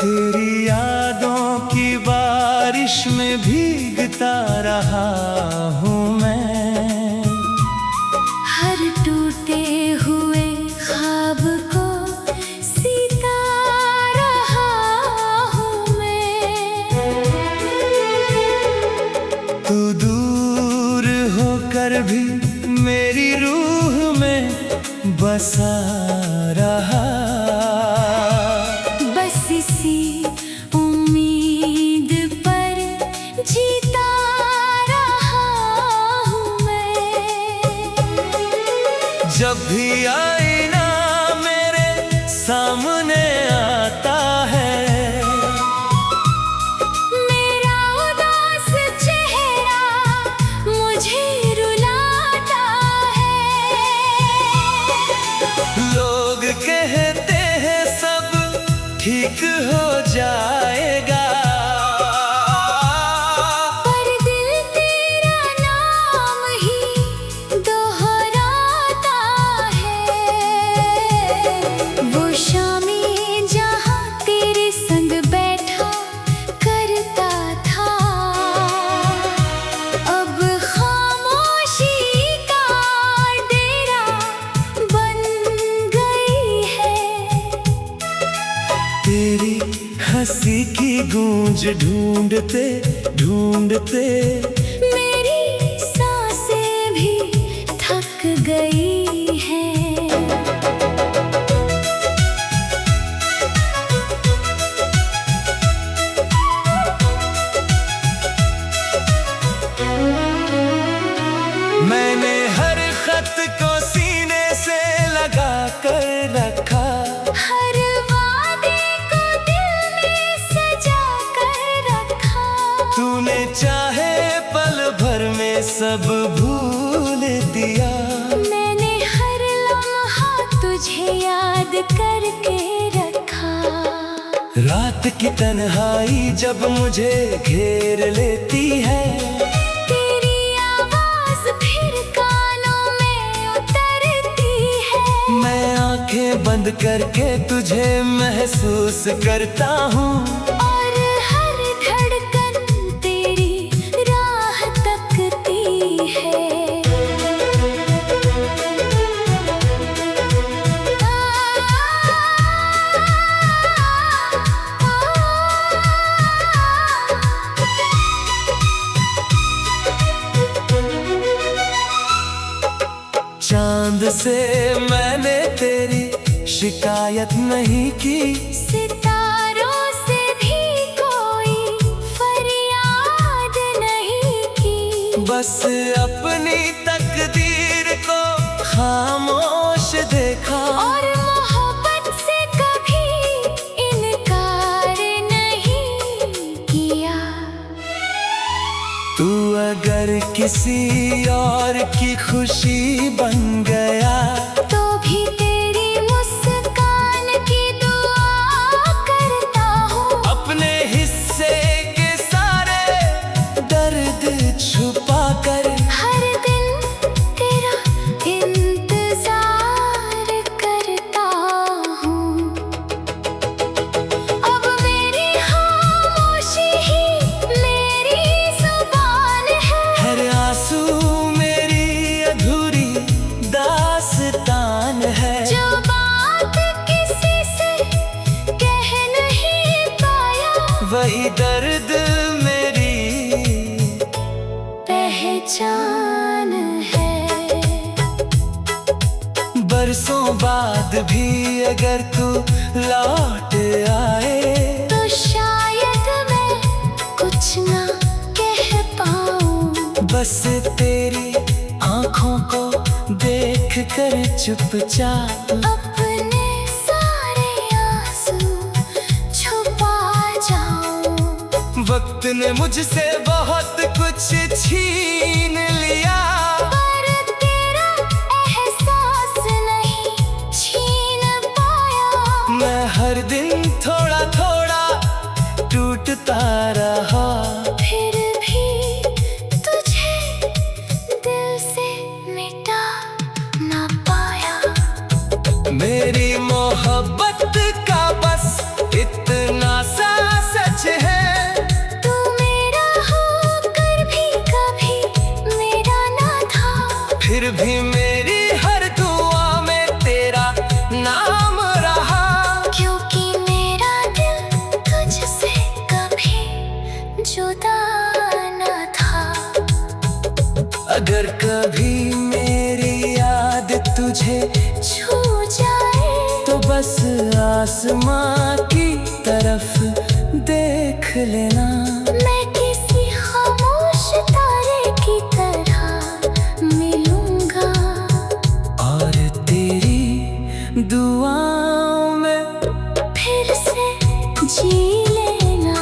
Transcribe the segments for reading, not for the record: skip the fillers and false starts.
तेरी यादों की बारिश में भीगता रहा हूँ मैं। हर टूटे हुए ख्वाब को सीता रहा हूँ मैं। तू दूर होकर भी मेरी रूह में बसा रहा। बस इसी उम्मीद पर जीता रहा हूँ मैं। जब भी आईना मेरे सामने आता है, मेरा उदास चेहरा मुझे रुलाता है। लोग कहते हैं सब ठीक हो जाएगा, पर दिल तेरा नाम ही दोहराता है। वो शामी जहाँ तेरे संग बैठा करता था, अब खामोशी का डेरा बन गई है। तेरी हंसी की गूंज ढूंढते ढूंढते मेरी सांसें भी थक गई हैं। मैंने हर खत को सीने से लगा कर रखा। हर वादे को दिल में सजा कर रखा। तूने चाहे पल भर में सब भूल दिया। मैंने हर लम्हा तुझे याद करके रखा। रात की तन्हाई जब मुझे घेर लेती है, तेरी आवाज फिर कानों में उतरती है। मैं आंखें बंद करके तुझे महसूस करता हूँ। और हर धड़कन तेरी राह तकती है। चांद से मैंने तेरी शिकायत नहीं की, सितारों से भी कोई फरियाद नहीं की। बस अपनी तकदीर को खामोश देखा। और मोहब्बत से कभी इनकार नहीं किया। तू अगर किसी और की खुशी बन गया, तो भी तेरी मुस्कान की दुआ करता हूँ। अपने हिस्से के सारे दर्द छुपा कर हर दिन तेरा इंतजार करता हूँ। अब मेरी खामोशी ही मेरी जुबान है। हर आंसू मेरी अधूरी दास्तान है। जो बात किसी से कह नहीं पाया, वही दर्द मेरी पहचान है। बरसों बाद भी अगर तू लौट आए, तो शायद मैं कुछ ना कह पाऊँ। बस तेरी आंखों को देख कर चुपचाप अपने सारे आंसू छुपा जाऊं। वक्त ने मुझसे बहुत कुछ छीन लिया, पर तेरा एहसास नहीं छीन पाया। मैं हर दिन थोड़ा थोड़ा टूटता रहा। फिर भी तुझे दिल से मिटा ना पाया। मेरी मोहब्बत का बस इतना कभी मेरी याद तुझे छू जाए तो बस आसमां की तरफ देख लेना। मैं किसी खामोश तारे की तरह मिलूंगा और तेरी दुआओं में फिर से जी लेना।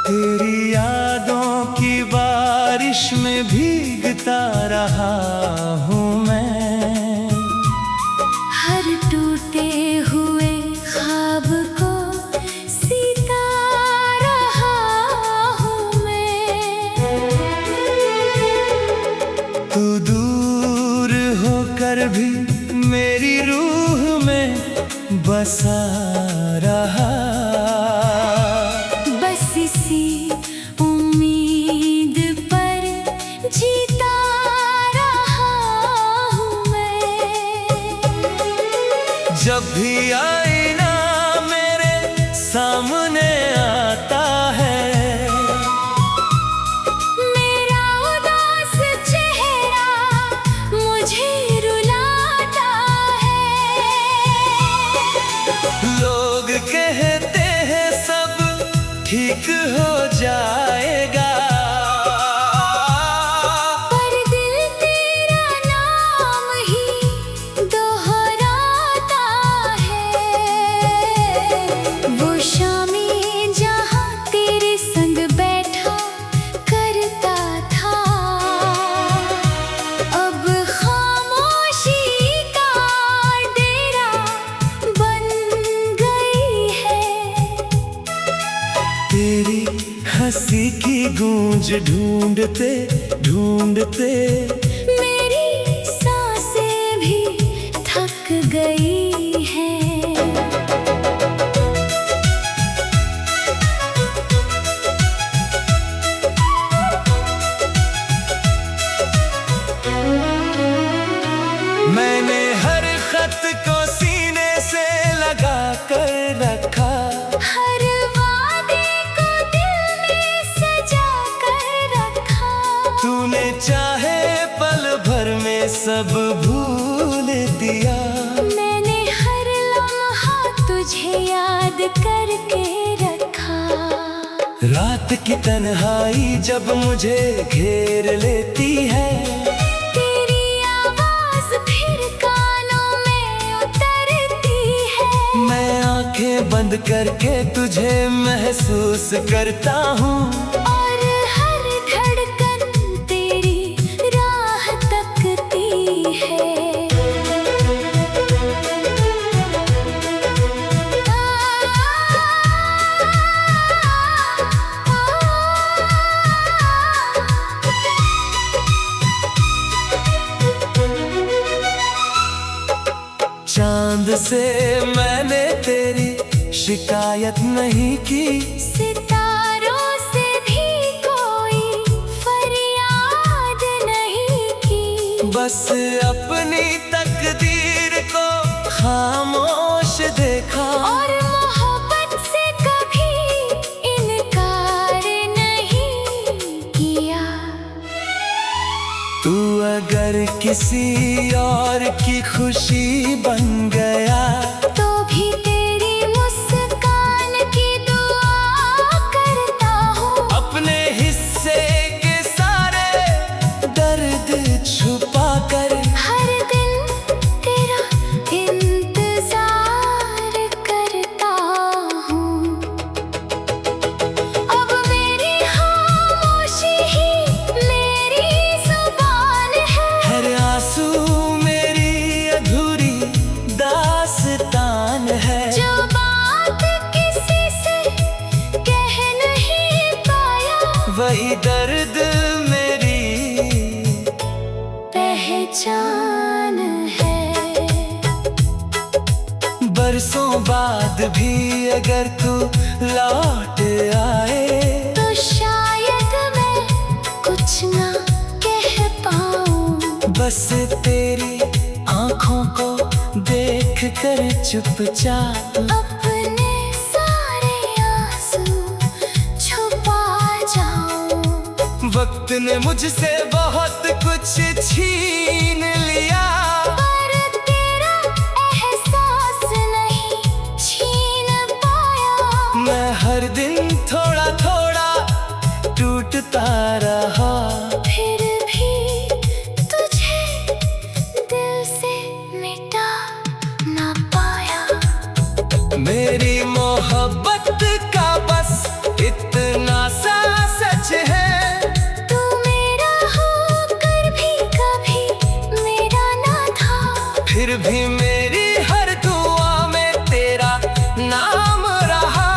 तेरी यादों की बारिश में भीगता रहा हूँ मैं। हर टूटे हुए ख्वाब को सीता रहा हूँ मैं। तू दूर होकर भी मेरी रूह में बसा रहा। बस इसी उम्मीद पर जीता रहा हूँ मैं। जब भी आईना मेरे सामने आता है, मेरा उदास चेहरा मुझे रुलाता है। लोग कहते हैं सब ठीक हो जाएगा, पर दिल तेरा नाम ही दोहराता है। वो शामी जहाँ तेरे संग बैठा करता था, अब खामोशी का डेरा बन गई है। तेरी हंसी की गूंज ढूंढते ढूंढते मेरी सांसें भी थक गई हैं। मैंने हर खत को सीने से लगा कर रखा। हर वादे को दिल में सजा कर रखा। तूने चाहे पल भर में सब भूल दिया। मैंने हर लम्हा तुझे याद करके रखा। रात की तन्हाई जब मुझे घेर लेती है, तेरी आवाज फिर कानों में उतरती है। मैं आंखें बंद करके तुझे महसूस करता हूँ। और हर धड़कन तेरी राह तकती है। चांद से मैंने तेरी शिकायत नहीं की, सितारों से भी कोई फरियाद नहीं की। बस अपनी तकदीर को खामोश देखा। और मोहब्बत से कभी इनकार नहीं किया। तू अगर किसी और की खुशी बन गया, तो भी तेरी मुस्कान की दुआ करता हूँ। अपने हिस्से के सारे दर्द छुपा कर हर दिन तेरा इंतजार करता हूँ। अब मेरी खामोशी ही मेरी जुबान है। हर आंसू मेरी अधूरी दास्तां अगर तू लौट आए तो शायद मैं कुछ ना कह पाऊं। बस तेरी आंखों को देख कर चुपचाप अपने सारे आंसू छुपा जाऊं। वक्त ने मुझसे बहुत कुछ छीन लिया, पर तेरा एहसास नहीं छीन पाया। मैं हर दिन थोड़ा थोड़ा टूटता रहा, फिर भी तुझे दिल से मिटा ना पाया। मेरी मोहब्बत का बस इतना सा सच है, तू मेरा होकर भी कभी मेरा ना था। फिर भी मेरी हर दुआ में तेरा नाम रहा।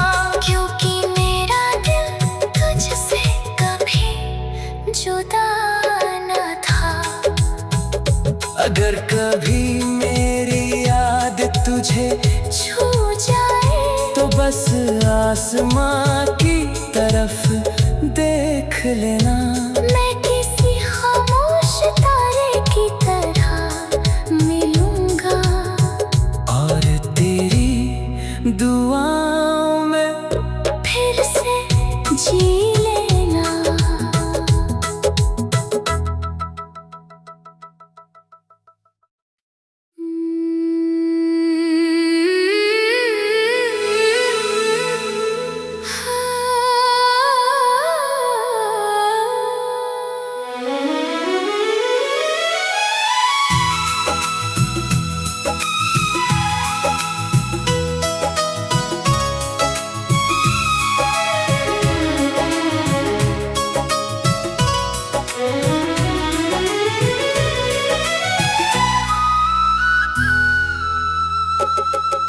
क्योंकि मेरा दिल तुझसे कभी जुदा ना था। अगर कभी मेरी याद तुझे छू जाए तो बस आसमां की तरफ देख लेना। मैं किसी खामोश तारे की तरह मिलूंगा, और तेरी दुआओं में फिर से जी लेना।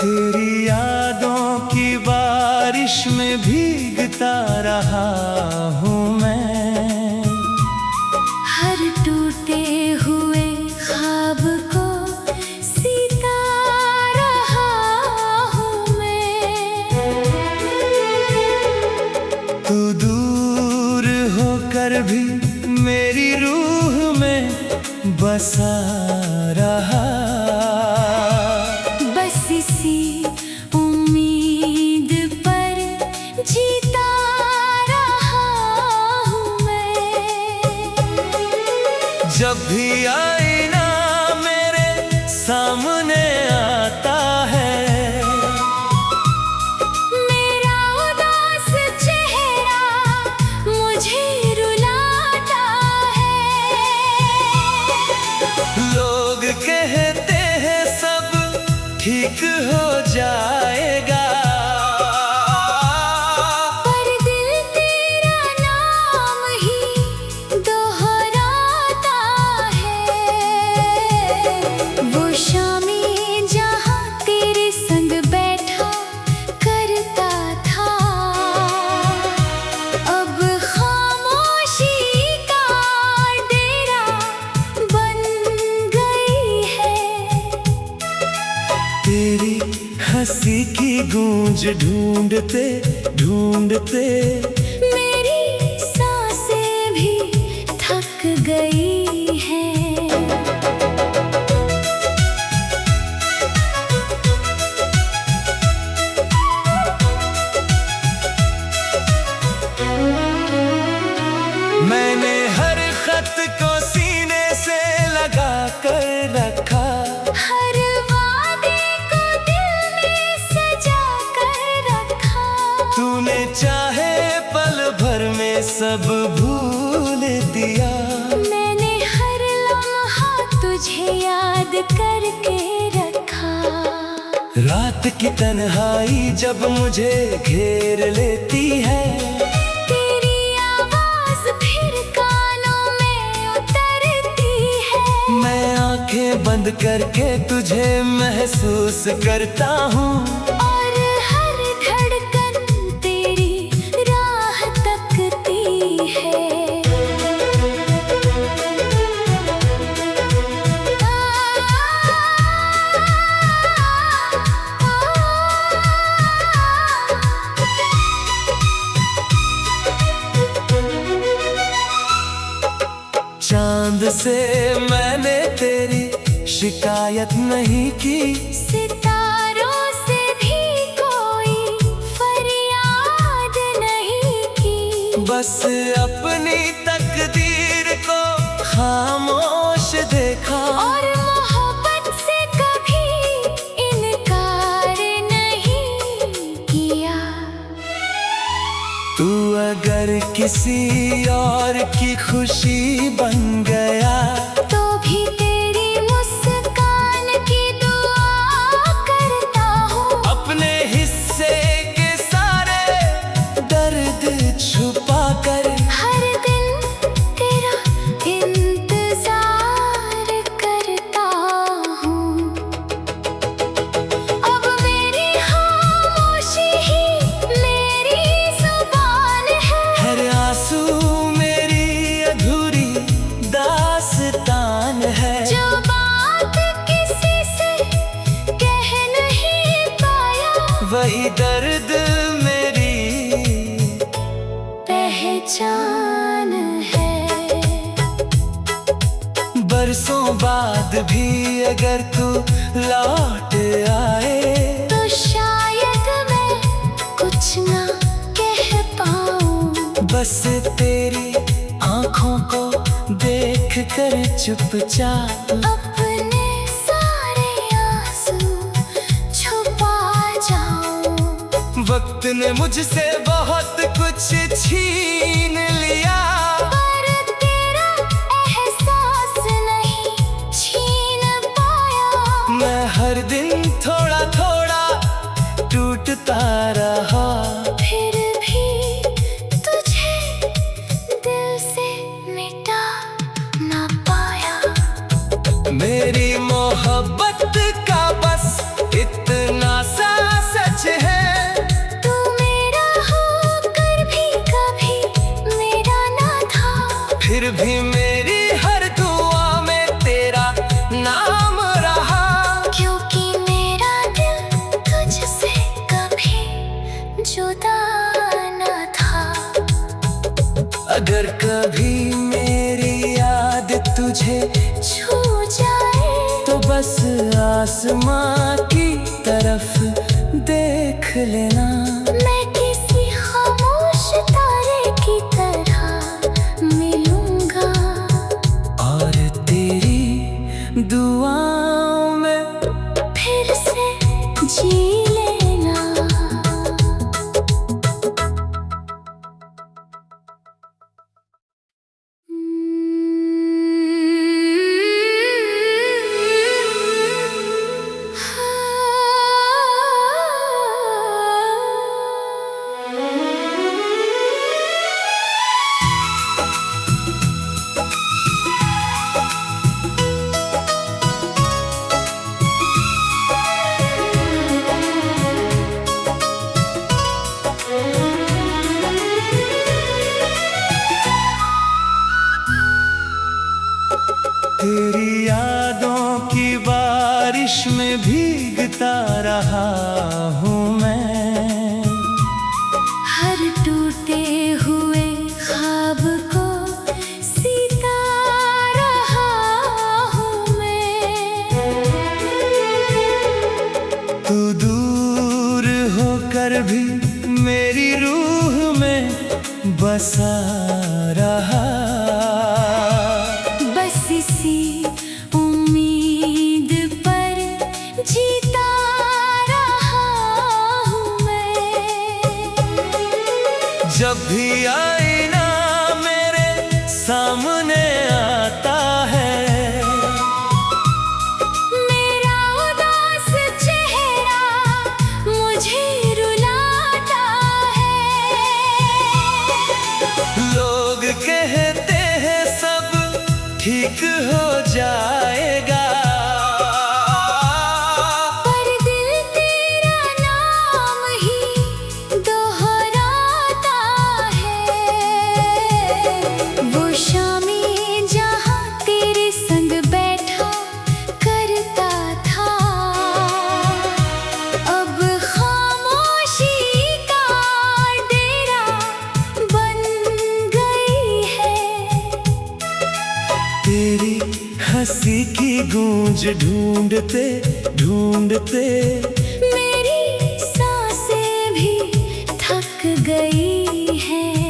तेरी यादों की बारिश में भीगता रहा हूँ मैं, हर टूटे हुए ख्वाब को सीता रहा हूँ मैं। तू दूर होकर भी मेरी रूह में बसा रहा। बस इसी उम्मीद पर जीता रहा हूँ मैं। जब भी आईना मेरे सामने आता है, मेरा उदास चेहरा मुझे रुलाता है। लोग कहते हैं सब ठीक हो जाएगा, पर दिल तेरा नाम ही दोहराता है। वो शामी जहाँ तेरे संग बैठा करता था, अब खामोशी का डेरा बन गई है। तेरी हंसी की गूंज ढूंढते ढूंढते मेरी सांसें भी थक गई हैं। मैंने हर खत को सीने से लगा कर रखा, हर वादे को दिल में सजा कर रखा। तूने चाहे पल भर में सब भूल दिया। मैंने हर लम्हा तुझे याद करके रखा। रात की तन्हाई जब मुझे घेर लेती है, तेरी आवाज फिर कानों में उतरती है। मैं आंखें बंद करके तुझे महसूस करता हूँ, और हर धड़कन तेरी राह तकती है। चांद से मैंने तेरी शिकायत नहीं की, सितारों से भी कोई फरियाद नहीं की। बस अपनी तकदीर को खामोश देखा और मोहब्बत से कभी इनकार नहीं किया। तू अगर किसी और की खुशी बन गया तो भी तेरी मुस्कान की दुआ करता हूँ। अपने हिस्से के सारे दर्द छुपा कर हर दिन तेरा इंतजार करता हूँ। अब मेरी खामोशी ही मेरी जुबान है। हर आंसू मेरी अधूरी दास्तान है। जो बात किसी से कह नहीं पाया वही दर्द मेरी पहचान है। बरसों बाद भी अगर तू लौट आए तो शायद मैं कुछ ना कह पाऊँ। बस तेरी आंखों को देख कर चुपचाप अपने सारे आंसू छुपा जाऊं। वक्त ने मुझसे बहुत कुछ छीन लिया, पर तेरा एहसास नहीं छीन पाया। मैं हर दिन थोड़ा थोड़ा टूटता रहा, फिर भी तुझे दिल से मिटा ना पाया। मेरी मोहब्बत का बस इतना सा सच है, तू मेरा होकर भी कभी मेरा ना था। फिर भी मेरी हर दुआ में तेरा नाम रहा। क्योंकि मेरा दिल तुझसे कभी जुदा ना था। अगर कभी मेरी याद तुझे छू जाए तो बस आसमां की तरफ देख लेना। मैं किसी खामोश तारे की तरह मिलूंगा और तेरी दुआओं में फिर से जी लेना। तेरी यादों की बारिश में भीगता रहा हूँ मैं, हर टूटे हुए ख्वाब को सीता रहा हूँ मैं। तू दूर होकर भी मेरी रूह में बसा रहा। बस इसी उम्मीद पर जीता रहा हूँ मैं। जब भी आईना मेरे सामने आता है, मेरा उदास चेहरा मुझे रुलाता है। लोग कहते हैं सब ठीक हो जाएगा, पर दिल तेरा नाम ही दोहराता है। वो शामी जहाँ तेरे संग बैठा करता था, अब खामोशी का डेरा बन गई है। हंसी की गूंज ढूंढते ढूंढते मेरी सांसें भी थक गई हैं।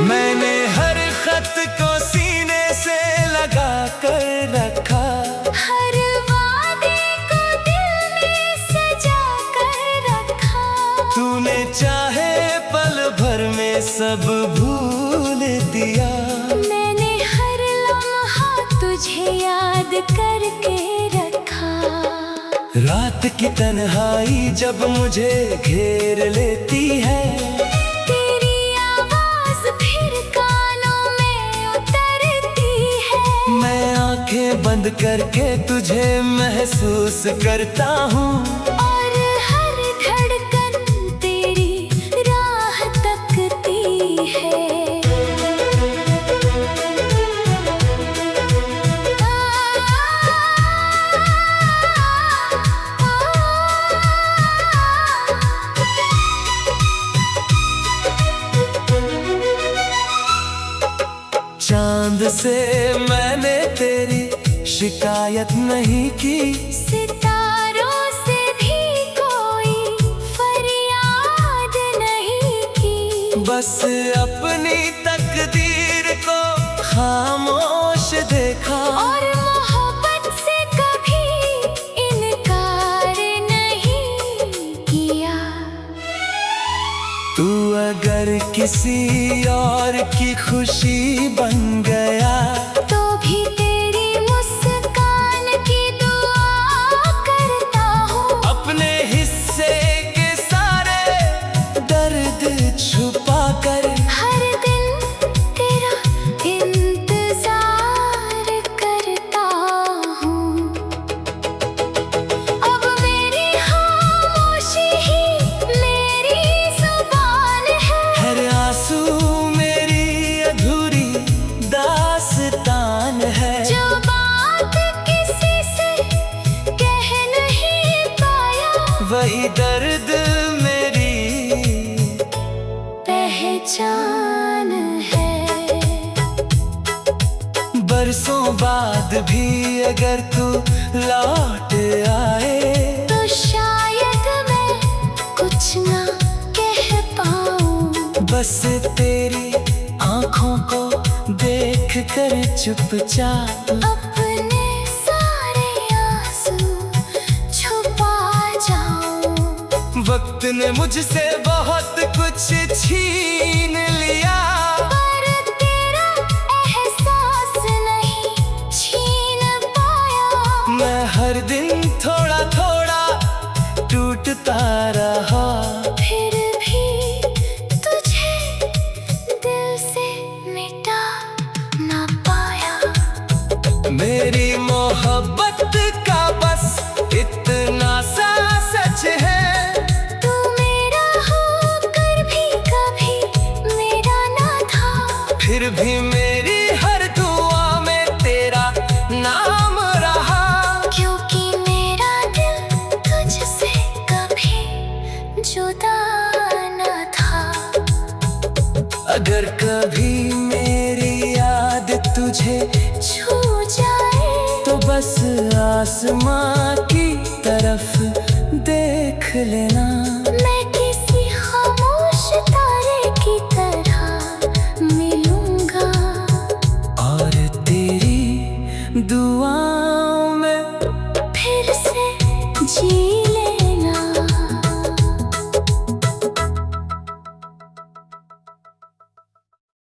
मैंने हर खत को सीने से लगा कर रखा, हर वादे को दिल में सजा कर रखा। तूने चाहे पल भर में सब भूल दिया। मैंने हर लम्हा तुझे याद करके रखा। रात की तन्हाई जब मुझे घेर लेती है, तेरी आवाज फिर कानों में उतरती है। मैं आंखें बंद करके तुझे महसूस करता हूँ, और हर धड़कन तेरी राह तकती है। चांद से मैंने तेरी शिकायत नहीं की, सितारों से भी कोई फरियाद नहीं की। बस अपनी तकदीर को खामोश देखा। और मोहब्बत से कभी इनकार नहीं किया। तू अगर किसी और की खुशी बन गया, तो भी तेरी मुस्कान की दुआ करता हूँ। अपने हिस्से के सारे दर्द छुपा कर हर दिन तेरा इंतजार करता हूँ। अब मेरी खामोशी ही मेरी जुबान है। हर आंसू मेरी अधूरी दास्तान है। जो बात किसी से कह नहीं पाया, वही दर्द मेरी पहचान है। बरसों बाद भी अगर तू लौट आए, तो शायद मैं कुछ ना कह पाऊँ। बस तेरी आंखों को देख कर चुपचाप अपने सारे आंसू छुपा जाऊं। वक्त ने मुझसे बहुत कुछ छीन लिया, पर तेरा एहसास नहीं छीन पाया। मैं हर दिन थोड़ा थोड़ा टूटता रहा। फिर भी तुझे दिल से मिटा ना पाया। मेरी मोहब्बत का बस इतना सा सच है, तू मेरा होकर भी कभी मेरा ना था। फिर भी मेरी हर दुआ में तेरा नाम रहा। क्योंकि मेरा दिल तुझसे कभी जुदा ना था। अगर कभी मेरी याद तुझे छू जाए, तो बस आसमां की तरफ देख लेना। मैं